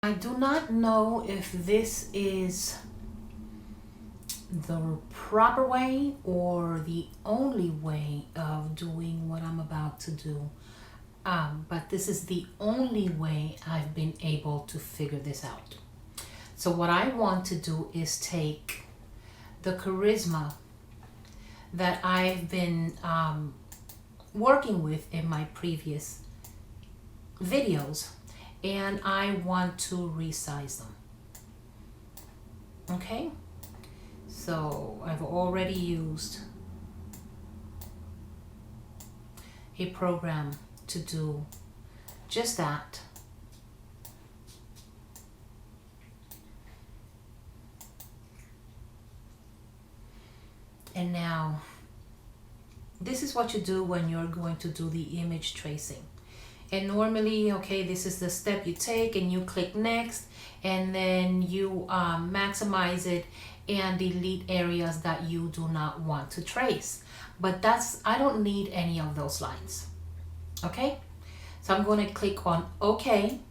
I do not know if this is the proper way or the only way of doing what I'm about to do. But this is the only way I've been able to figure this out. So what I want to do is take the charisma that I've been working with in my previous videos, and I want to resize them. Okay, so I've already used a program to do just that. And now this is what you do when you're going to do the image tracing. And normally, okay, this is the step you take, and you click next, and then you maximize it and delete areas that you do not want to trace. But I don't need any of those lines. Okay, so I'm going to click on OK,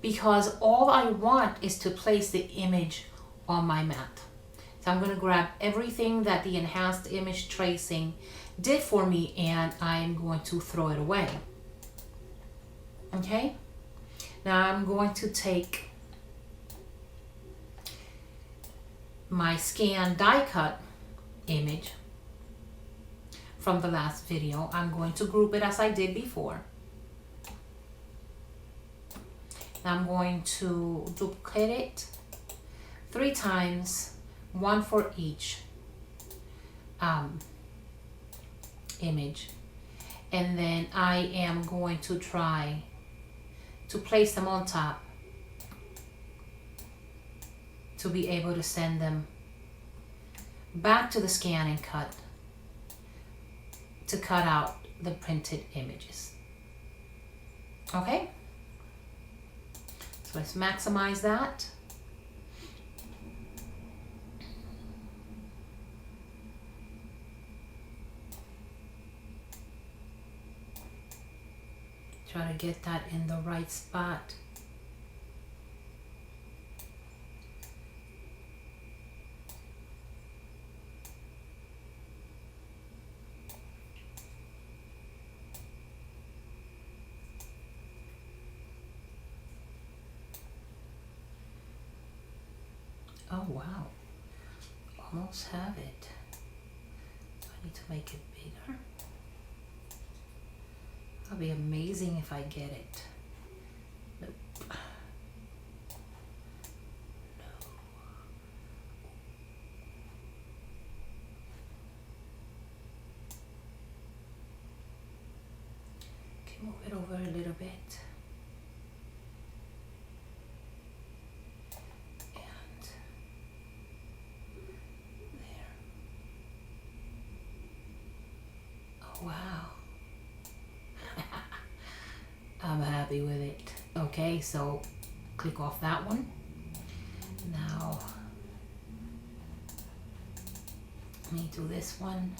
because all I want is to place the image on my mat. So I'm going to grab everything that the enhanced image tracing did for me, and I'm going to throw it away. Okay, now I'm going to take my scan die cut image from the last video. I'm going to group it as I did before. I'm going to duplicate it 3 times, 1 for each image, and then I am going to try to place them on top to be able to send them back to the scan and cut to cut out the printed images. Okay, so let's maximize that. Try to get that in the right spot. Oh wow, almost have it. I need to make it bigger. That'll be amazing if I get it. Nope. No. Okay, move it over a little bit. And there. Oh wow. I'm happy with it. Okay, so click off that one. Now let me do this one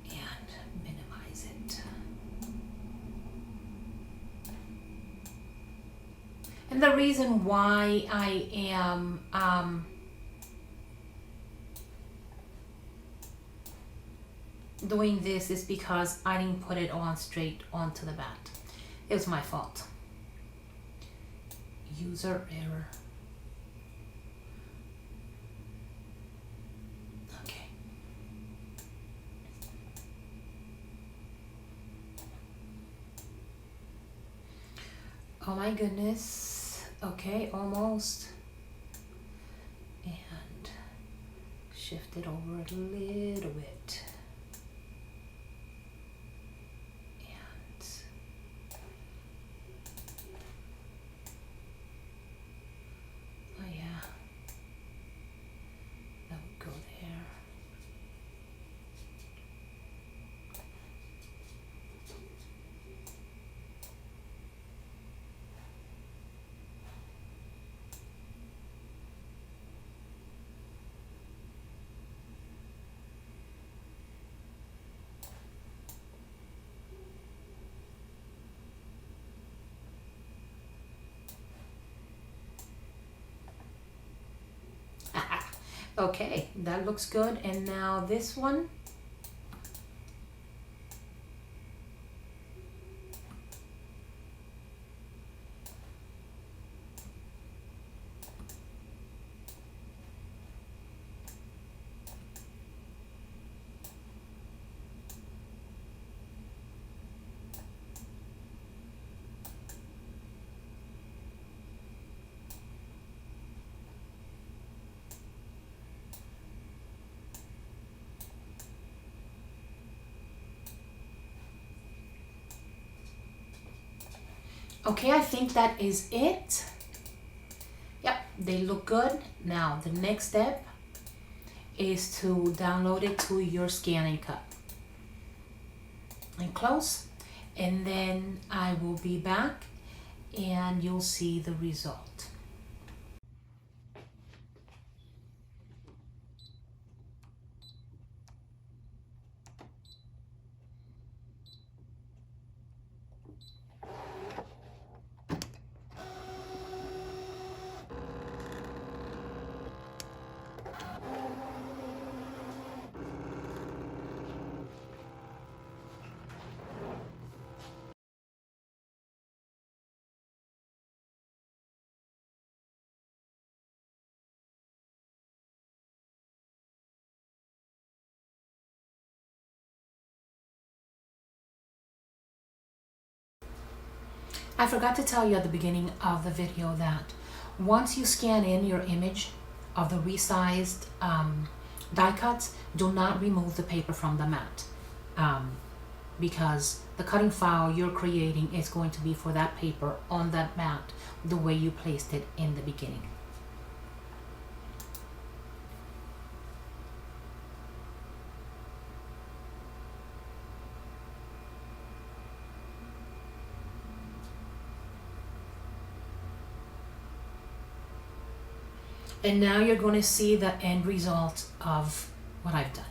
and minimize it. And the reason why I am doing this is because I didn't put it on straight onto the mat. It was my fault. User error. Okay. Oh my goodness. Okay, almost. And shift it over a little bit. Okay, that looks good. And now this one. Okay, I think that is it. Yep, they look good. Now the next step is to download it to your scanning cup and close, and then I will be back and you'll see the result. I forgot to tell you at the beginning of the video that once you scan in your image of the resized die cuts, do not remove the paper from the mat, because the cutting file you're creating is going to be for that paper on that mat the way you placed it in the beginning. And now you're going to see the end result of what I've done.